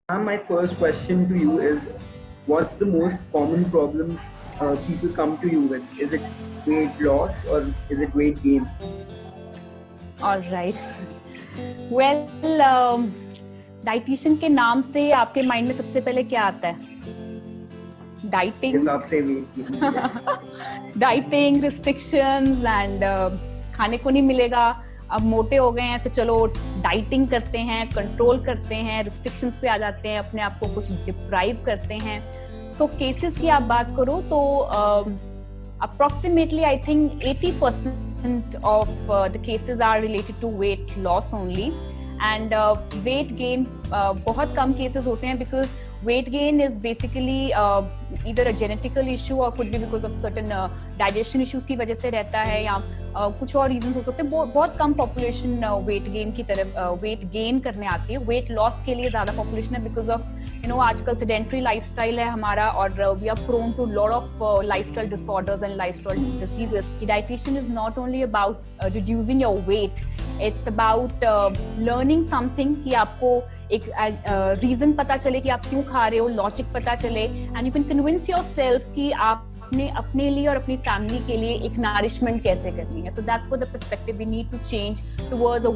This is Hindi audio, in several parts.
My first question to you is, what's the most common problem people come to you with? Is it weight loss or is it weight gain? All right. Well, dietitian के नाम से आपके माइंड में सबसे पहले क्या आता है? डाइटिंग, हिसाब से weight gain. Dieting, restrictions and खाने को नहीं मिलेगा, अब मोटे हो गए हैं तो चलो डाइटिंग करते हैं, कंट्रोल करते हैं, रिस्ट्रिक्शंस पे आ जाते हैं, अपने आप को कुछ डिप्राइव करते हैं. सो केसेस की आप बात करो तो approximately I think 80% of the cases are related to weight loss only, and weight gain बहुत कम cases होते हैं because weight gain is basically either a genetical issue or could be because of certain digestion issues की वजह से रहता है, या कुछ और reasons हो सकते हैं. बहुत कम population weight gain की तरफ weight gain करने आती है. weight loss के लिए ज़्यादा population है because of आजकल sedentary lifestyle है हमारा, और we are prone to lot of lifestyle disorders and lifestyle diseases. Dietitian is not only about reducing your weight, it's about learning something कि आपको एक रीजन पता चले कि आप क्यों खा रहे हो, लॉजिक पता चले, and you can convince yourself कि आपने अपने लिए और अपनी फैमिली के लिए एक नरिशमेंट कैसे करनी है. So that's what the perspective we need to change towards a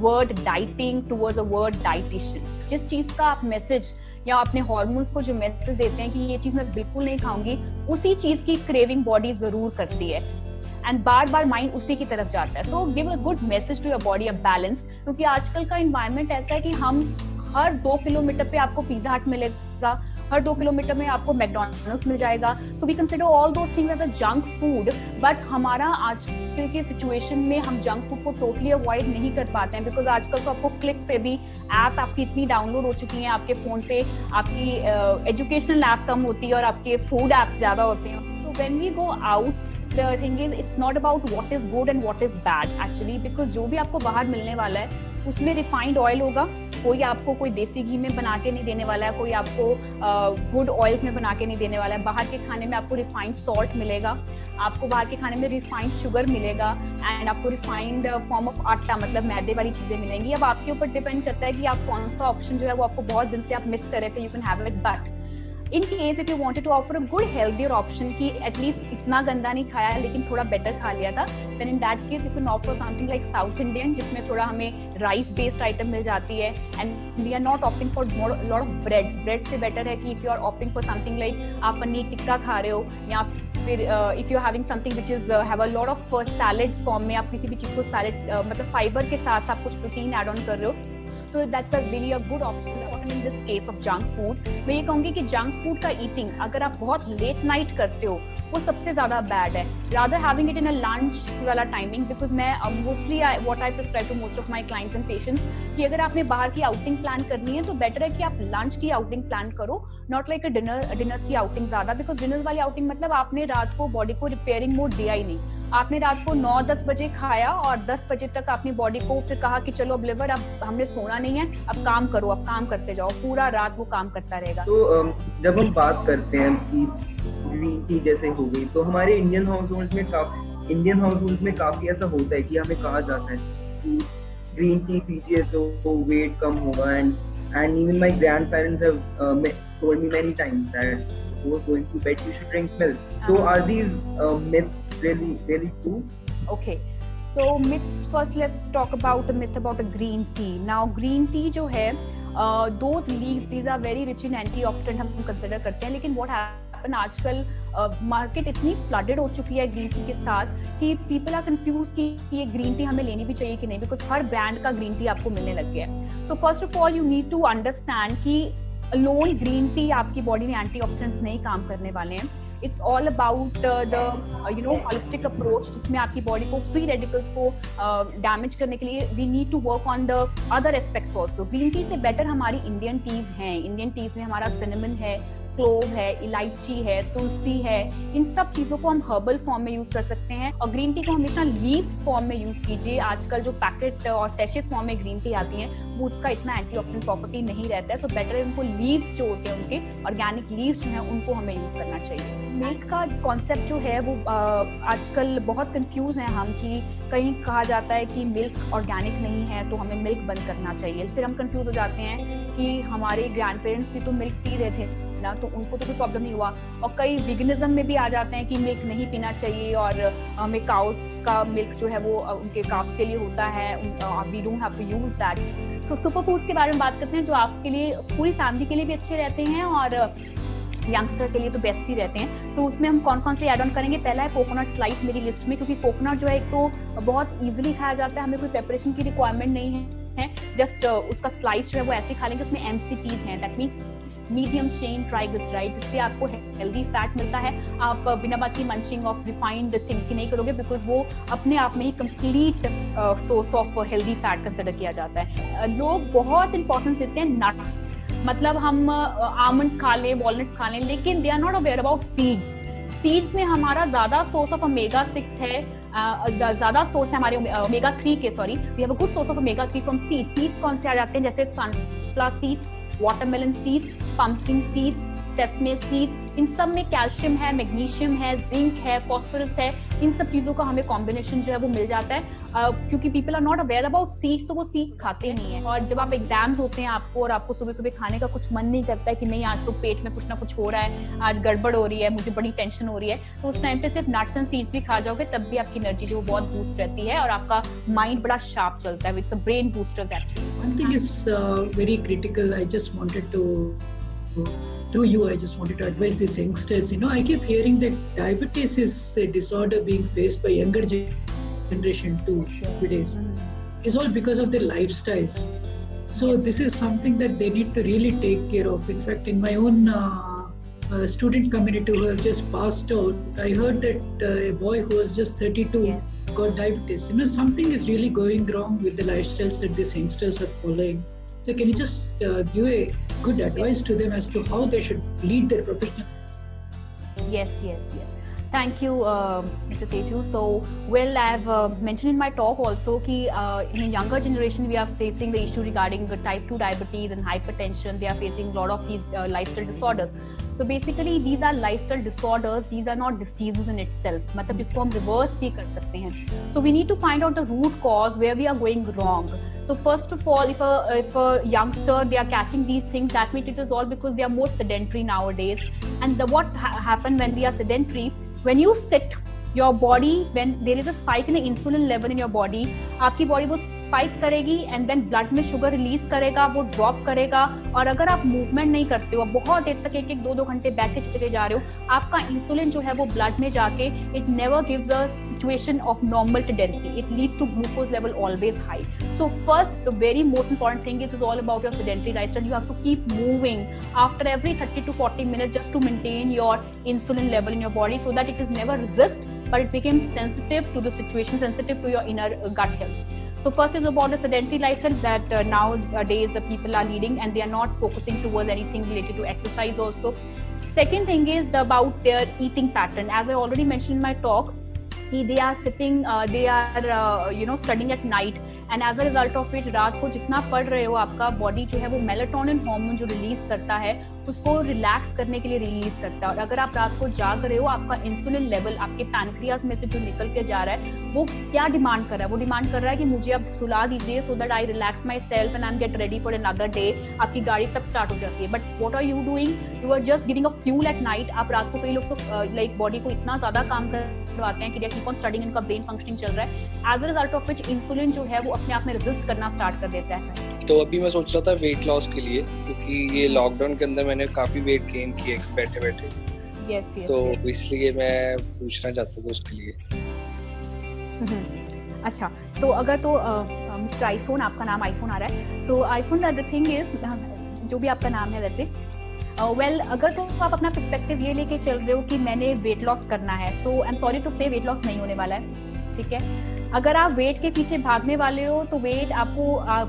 word dieting, towards a word dietitian. जिस चीज का आप मैसेज या अपने हार्मोन्स को जो मैसेज देते हैं कि ये चीज मैं बिल्कुल नहीं खाऊंगी, उसी चीज की क्रेविंग बॉडी जरूर करती है, एंड बार बार माइंड उसी की तरफ जाता है. So give a good message to your body, a balance. क्योंकि आजकल का एनवायरनमेंट ऐसा है कि हम हर 2 किलोमीटर पे आपको पिज्जा हट मिलेगा, हर 2 किलोमीटर में आपको मैकडॉनल्ड्स मिल जाएगा. So we consider all those things as a junk food, but हमारा आजकल के सिचुएशन में हम जंक फूड को टोटली अवॉइड नहीं कर पाते हैं, बिकॉज आजकल तो आपको क्लिक पे भी ऐप आपकी इतनी डाउनलोड हो चुकी हैं, आपके फोन पे आपकी एजुकेशनल ऐप कम होती है और आपके फूड ऐप ज्यादा होते हैं. So when we go out, the thing is it's not about what is good and what is bad actually, because जो भी आपको बाहर मिलने वाला है उसमें रिफाइंड ऑयल होगा, कोई आपको कोई देसी घी में बना के नहीं देने वाला है, कोई आपको गुड ऑयल्स में बना के नहीं देने वाला है. बाहर के खाने में आपको रिफाइंड सॉल्ट मिलेगा, आपको बाहर के खाने में रिफाइंड शुगर मिलेगा, एंड आपको रिफाइंड फॉर्म ऑफ आटा मतलब मैदे वाली चीजें मिलेंगी. अब आपके ऊपर डिपेंड करता है कि आप कौन सा ऑप्शन जो है वो आपको बहुत दिन से आप मिस कर रहे थे, you can have it. But in case if you wanted to offer a good healthier option कि at least इतना गंदा नहीं खाया लेकिन थोड़ा better खा लिया था, then in that case you can offer something like South Indian, जिसमें थोड़ा हमें rice based item मिल जाती है, and we are not opting for lot of breads. bread से better है कि if you are opting for something like आप पनीर टिक्का खा रहे हो, या फिर if you are having something which is have a lot of salads form में, आप किसी भी चीज को salad मतलब fiber के साथ आप कुछ protein add on कर रहे हो, तो that's a really a good option. in this case of junk food, मैं ये कहूँगी कि junk food का eating अगर आप बहुत late night करते हो वो सबसे ज़्यादा bad है. Rather having it in a lunch वाला timing, because मैं mostly what I prescribe to most of my clients and patients कि अगर आपने बाहर की outing plan करनी है तो better है कि आप lunch की outing plan करो, not like a dinners की outing ज़्यादा, because dinners वाली outing मतलब आपने रात को body को repairing mode दिया ही नहीं. आपने रात को 9-10 बजे खाया और 10 बजे तक अपनी बॉडी को फिर कहा कि चलो अब लिवर, अब हमने सोना नहीं है, अब काम करो, अब काम करते जाओ, पूरा रात वो काम करता रहेगा. तो जब हम बात करते हैं कि ग्रीन टी जैसे हो गई, तो हमारे इंडियन हाउस होल्ड में काफी ऐसा होता है कि हमें कहा जाता है कि ग्रीन टी पीजिए तो वेट कम होगा, and even my grandparents have told me many times that before going to bed you should drink milk. So are these myths really true? Okay. So myth, first let's talk about the myth about a green tea. Now green tea जो है those leaves, these are very rich in antioxidant हम consider करते हैं, लेकिन what happen आजकल मार्केट इतनी फ्लडेड हो चुकी है ग्रीन टी के साथ कि पीपल आर कंफ्यूज कि ये ग्रीन टी हमें लेनी भी चाहिए कि नहीं, बिकॉज हर ब्रांड का ग्रीन टी आपको मिलने लग गया है. तो first of all you need to understand कि अलोन ग्रीन टी आपकी बॉडी में एंटीऑक्सीडेंट्स नहीं काम करने वाले हैं. It's all about the holistic approach, जिसमें आपकी बॉडी को फ्री रेडिकल्स को डैमेज करने के लिए we need to work on the other aspects also. Green tea से बेटर हमारी इंडियन टीज हैं. इंडियन टीज में हमारा सिनेमन है, क्लोव है, इलायची है, तुलसी है, इन सब चीजों को हम हर्बल फॉर्म में यूज कर सकते हैं. और ग्रीन टी को हमेशा लीव्स फॉर्म में यूज कीजिए. आजकल जो पैकेट और सैशेस फॉर्म में ग्रीन टी आती हैं वो उसका इतना एंटीऑक्सीडेंट प्रॉपर्टी नहीं रहता है. सो बेटर है उनको लीव्स जो होते हैं, उनके ऑर्गेनिक लीव्स जो हैं उनको हमें यूज करना चाहिए. मिल्क का कॉन्सेप्ट जो है वो आजकल बहुत कंफ्यूज है हम, कि कहीं कहा जाता है कि मिल्क ऑर्गेनिक नहीं है तो हमें मिल्क बंद करना चाहिए. फिर हम कंफ्यूज हो जाते हैं कि कि हमारे ग्रैंड पेरेंट्स भी तो मिल्क पी रहे थे ना, तो उनको तो कोई प्रॉब्लम नहीं हुआ। और कई विगनिज्म में भी आ जाते हैं कि मिल्क नहीं पीना चाहिए और हमें काउस का मिल्क जो है वो उनके काफ के लिए होता है, we don't have to use that. तो सुपर फूड्स के बारे में बात करते हैं जो आपके लिए, पूरी फैमिली के लिए भी अच्छे रहते हैं और यंगस्टर के लिए तो बेस्ट ही रहते हैं। तो उसमें हम कौन कौन से ऐड ऑन करेंगे? पहला है कोकोनट स्लाइस मेरी लिस्ट में, क्योंकि कोकोनट जो है एक तो बहुत इजीली खाया जाता है, हमें कोई प्रिपरेशन की रिक्वायरमेंट नहीं है, जस्ट उसका स्लाइस जो है वो ऐसे खा लेंगे। उसमें MCTs हैं, that means medium chain triglyceride, जिससे आपको हेल्दी फैट मिलता है। आप बिना बात की मंचिंग ऑफ रिफाइंड थिंग्स की नहीं करोगे, बिकॉज वो अपने आप में ही complete source of healthy fat consider किया जाता है। लोग बहुत इंपॉर्टेंस देते हैं नट्स, मतलब हम आमंड खा लें, वॉलनट खा लें, लेकिन they are not aware about seeds. Seeds में हमारा ज्यादा सोर्स ऑफ ओमेगा 6 है, ज्यादा सोर्स है हमारे ओमेगा 3 के, sorry, we have a good source of omega 3 from seeds. Seeds कौन से आ जाते हैं? जैसे sunflower seeds, watermelon seeds, pumpkin seeds, sesame seeds, इन सब में कैल्शियम है, मैग्नीशियम है, जिंक है, फास्फोरस है। इन सब चीजों का हमें कॉम्बिनेशन जो है वो मिल जाता है। क्योंकि people are not aware about seeds, तो वो सीड्स खाते नहीं है। और जब आप एग्जाम्स होते हैं आपको और आपको सुबह सुबह खाने का कुछ मन नहीं करता है कि नहीं आज तो पेट में कुछ ना कुछ हो रहा है, आज गड़बड़ हो रही है, मुझे बड़ी टेंशन हो रही है, तो उस टाइम पे सिर्फ नट्स एंड सीड्स भी खा जाओगे तब भी आपकी एनर्जी जो बहुत बूस्ट रहती है और आपका माइंड बड़ा शार्प चलता है। It's a brain booster actually. One thing is very critical. I just wanted to, through you, I just wanted to advise these youngsters. I keep hearing that diabetes is a disorder being faced by younger generation too nowadays. It's all because of their lifestyles. So this is something that they need to really take care of. In fact, in my own student community who have just passed out, I heard that a boy who was just 32 got diabetes. Something is really going wrong with the lifestyles that these youngsters are following. So can you just give a good advice to them as to how they should lead their professional lives? Yes. Thank you, Mr. Teju. So, well, I've mentioned in my talk also that in a younger generation, we are facing the issue regarding type 2 diabetes and hypertension. They are facing a lot of these lifestyle disorders. So basically, these are lifestyle disorders. These are not diseases in itself. मतलब इसको हम reverse भी कर सकते हैं. So we need to find out the root cause where we are going wrong. So first of all, if a youngster they are catching these things, that means it is all because they are more sedentary nowadays. And what happen when we are sedentary? When you sit, your body, when there is a spike in the insulin level in your body, आपकी बॉडी वो स्पाइक करेगी एंड देन ब्लड में शुगर रिलीज करेगा, वो ड्रॉप करेगा। और अगर आप मूवमेंट नहीं करते हो, बहुत देर तक 1-2 घंटे बैठे चले जा रहे हो, आपका इंसुलिन जो है वो ब्लड में जाके it never gives a situation of normal tendency, it leads to glucose level always high. So first the very most important thing is all about your sedentary lifestyle. You have to keep moving after every 30 to 40 minutes just to maintain your insulin level in your body so that it is never resist but it becomes sensitive to the situation, sensitive to your inner gut health. So first is about the sedentary lifestyle that nowadays the people are leading and they are not focusing towards anything related to exercise also. Second thing is about their eating pattern. As I already mentioned in my talk, they are sitting, they are studying at night and as a result of which रात को जितना पढ़ रहे हो आपका बॉडी जो है वो मेलाटोनिन हार्मोन जो रिलीज करता है उसको रिलैक्स करने के लिए रिलीज करता है. और अगर आप रात को जाग रहे हो आपका इंसुलिन लेवल आपके पैनक्रियाज में से जो निकल के जा रहा है वो क्या डिमांड कर रहा है? वो डिमांड कर रहा है कि मुझे अब सुला दीजिए so that I relax myself and I am get ready for another day. आपकी गाड़ी तब स्टार्ट हो जाती है. But what are you doing? You are just giving a fuel at night. आप रात को कई लोग तो लाइक बॉडी को इतना ज्यादा काम करवाते हैं कि दे कीप ऑन स्टडिंग, इनका ब्रेन फंक्शनिंग चल रहा है. As a result of which insulin जो है वो अपने आप में रेजिस्ट करना स्टार्ट कर देता है. तो अभी मैं सोच रहा था वेट लॉस के लिए, क्योंकि ये लॉकडाउन के अंदर मैंने काफी वेट गेन किया बैठे बैठे. yes, तो इसलिए मैं पूछना चाहता था उसके लिए. अच्छा, तो अगर तो मिस्टर आईफोन, आपका नाम आईफोन आ रहा है, तो आईफोन द थिंग इज जो भी आपका नाम है वैसे वेल अगर तो आप अपना पर्सपेक्टिव ये लेके चल रहे हो कि मैंने वेट लॉस करना है, तो आई एम सॉरी टू से वेट लॉस नहीं होने वाला है. ठीक है, अगर आप वेट के पीछे भागने वाले हो तो वेट आपको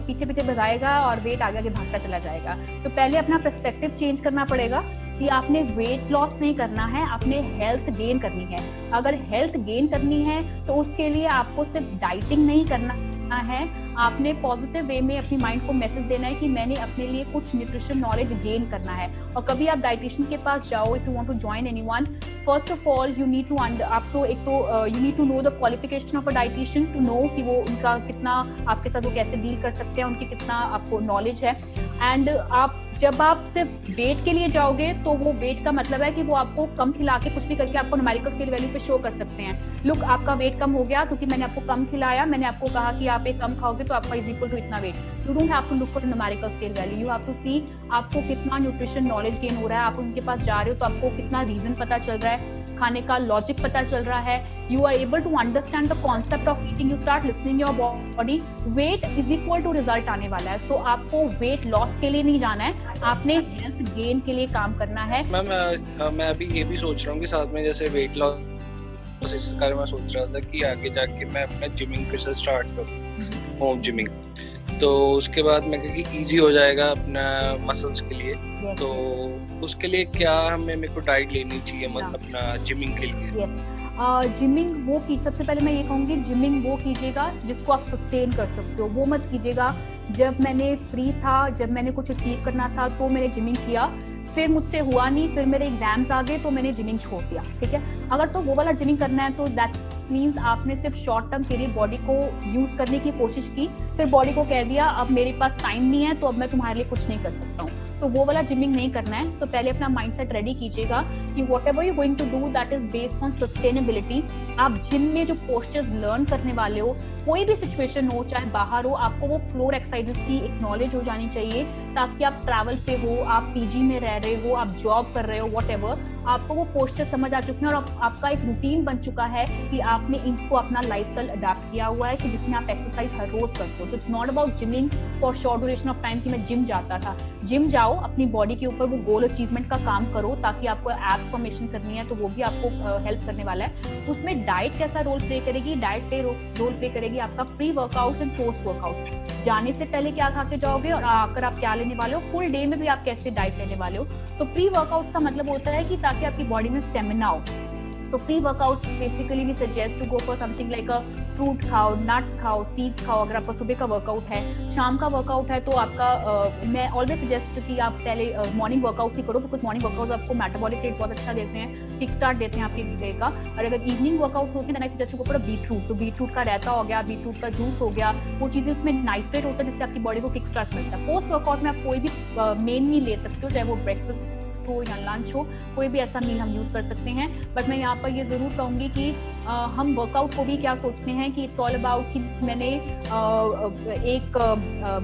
पीछे पीछे भगाएगा और वेट आगे आगे भागता चला जाएगा. तो पहले अपना पर्सपेक्टिव चेंज करना पड़ेगा कि आपने वेट लॉस नहीं करना है, आपने हेल्थ गेन करनी है. अगर हेल्थ गेन करनी है तो उसके लिए आपको सिर्फ डाइटिंग नहीं करना है, आपने पॉजिटिव वे में अपनी माइंड को मैसेज देना है कि मैंने अपने लिए कुछ न्यूट्रिशन नॉलेज गेन करना है। और कभी आप डाइटिशियन के पास जाओ, if you want to join anyone, first of all you need to आपको एक तो you need to know the qualification of a dietitian, to know कि वो उनका कितना आपके साथ वो कैसे डील कर सकते हैं, उनकी कितना आपको नॉलेज है। एंड जब आप सिर्फ वेट के लिए जाओगे तो वो वेट का मतलब है कि वो आपको कम खिला के कुछ भी करके आपको न्यूमेरिकल स्केल वैल्यू पे शो कर सकते हैं। लुक, आपका वेट कम हो गया क्योंकि मैंने आपको कम खिलाया, मैंने आपको कहा कि आप एक कम खाओगे तो आपका इज इक्वल टू इतना weight. You don't have to look for numerical scale value, you have to see आपको कितना न्यूट्रिशन नॉलेज गेन हो रहा है। आप उनके पास जा रहे हो तो आपको कितना रीजन पता चल रहा है, खाने का लॉजिक पता चल रहा है, you are able to understand the concept of eating, you start listening your body. Weight is equal to result आने वाला है। सो आपको वेट लॉस के लिए नहीं जाना है, आपने हेल्थ गेन के लिए काम करना है। मैम मैं अभी ये भी सोच रहा हूँ कि साथ में जैसे वेट लॉस, इस कारण मैं सोच रहा था कि आगे जाके मैं अपना जिमिंग फिर से स्टार्ट करूँ, होम जिमिंग। तो उसके बाद मैं क्योंकि इजी हो जाएगा अपना मसल्स के लिए, तो उसके लिए क्या मेरे को डाइट लेनी चाहिए अपना जिमिंग के लिए? जिमिंग वो की सबसे पहले मैं ये कहूँगी, जिमिंग वो कीजिएगा जिसको आप सस्टेन कर सकते हो। वो मत कीजिएगा जब मैंने फ्री था, जब मैंने कुछ अचीव करना था तो मैंने जिमिंग किया, फिर मुझसे हुआ नहीं, फिर मेरे एग्जाम्स आ गए तो मैंने जिमिंग छोड़ दिया। ठीक है, अगर तो वो वाला जिमिंग करना है तो दैट मीन्स आपने सिर्फ शॉर्ट टर्म के लिए बॉडी को यूज करने की कोशिश की, फिर बॉडी को कह दिया अब मेरे पास टाइम नहीं है तो अब मैं तुम्हारे लिए कुछ नहीं कर सकता हूँ। तो वो वाला जिमिंग नहीं करना है। तो पहले अपना माइंडसेट रेडी कीजिएगा कि whatever you going to do that is based on sustainability. आप जिम में जो पोस्चर्स लर्न करने वाले हो, कोई भी सिचुएशन हो, चाहे बाहर हो, आपको वो फ्लोर एक्सरसाइजेस की एक नॉलेज हो जानी चाहिए, ताकि आप ट्रैवल पे हो, आप पीजी में रह रहे हो, आप जॉब कर रहे हो, व्हाटएवर, आपको वो पोस्चर समझ आ चुके हैं और आपका एक रूटीन बन चुका है कि आपने इसको अपना लाइफस्टाइल अडैप्ट किया हुआ है कि जिसमें आप एक्सरसाइज हर रोज करते हो। तो it's not about gymming for short duration of time कि मैं जिम जाता था। जिम जाओ, अपनी बॉडी के ऊपर वो गोल अचीवमेंट का काम करो, ताकि आपको एब्स फॉर्मेशन करनी है तो वो भी आपको हेल्प करने वाला है। उसमें डाइट कैसा रोल प्ले करेगी? डाइट पे रोल प्ले करेगी आपका pre workout and post workout. जाने से पहले क्या खा के जाओगे और आकर आप क्या लेने वाले हो, फुल डे में भी आप कैसे डाइट लेने वाले हो। तो प्री वर्कआउट का मतलब होता है कि ताकि आपकी बॉडी में स्टेमिना हो। तो pre workout basically we suggest to go for something like a fruit खाओ, नट्स खाओ, सीड्स खाओ। अगर आपका सुबह का वर्कआउट है, शाम का वर्कआउट है तो आपका मैं ऑलवेज सजेस्ट कि आप पहले मॉर्निंग वर्कआउट ही करो, बिकॉज मॉर्निंग वर्कआउट आपको मेटाबॉलिक रेट बहुत अच्छा देते हैं, किक स्टार्ट देते हैं आपके डे का। और अगर इवनिंग वर्कआउट होते हैं then I suggest to go for beetroot. तो बीटरूट का रायता हो गया, बीटरूट का जूस हो गया, वो चीजें उसमें नाइट्रेट होता है जिससे आपकी बॉडी को किक स्टार्ट मिलता है। पोस्ट वर्कआउट में आप कोई भी मेन मील ले सकते हो, चाहे वो ब्रेकफास्ट हो या लंच हो, कोई भी ऐसा मील हम यूज कर सकते हैं। बट मैं यहाँ पर ये जरूर कहूंगी कि हम वर्कआउट को भी क्या सोचते हैं कि इट्स ऑल अबाउट कि मैंने एक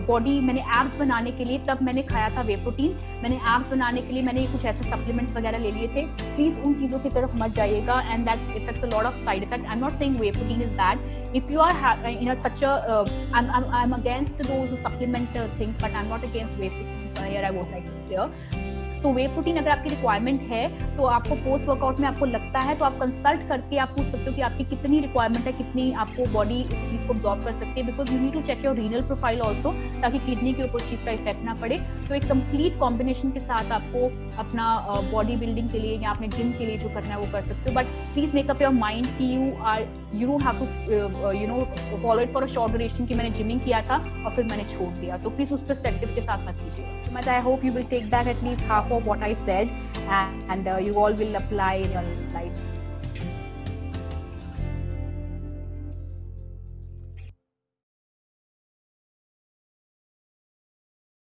बॉडी, मैंने एब्स बनाने के लिए तब मैंने खाया था वे प्रोटीन, मैंने एब्स बनाने के लिए मैंने कुछ ऐसे सप्लीमेंट्स वगैरह ले लिए थे। प्लीज उन चीजों की तरफ मत जाइएगा, and that effects a lot of side effect. I am not saying way protein is bad. If you are in a such a I'm against those supplement things, but I'm not against whey protein. Here I would like to clear. तो वे प्रोटीन अगर आपकी रिक्वायरमेंट है तो आपको पोस्ट वर्कआउट में आपको लगता है तो आप कंसल्ट करके आप पूछ सकते हो कि आपकी कितनी रिक्वायरमेंट है, कितनी आपको बॉडी इस चीज को अब्जॉर्ब कर सकती है, because you need to check your renal profile also, ताकि किडनी के ऊपर चीज का इफेक्ट ना पड़े। तो एक कंप्लीट कॉम्बिनेशन के साथ आपको अपना बॉडी बिल्डिंग के लिए या अपने जिम के लिए जो करना है वो कर सकते हो। But please make up your mind कि you don't have to follow it for a short duration कि मैंने जिमिंग किया था और फिर मैंने छोड़ दिया। तो प्लीज उस पर्सपेक्टिव के साथ मत कीजिए। I hope you will take back at least half of what I said, and you all will apply in your life.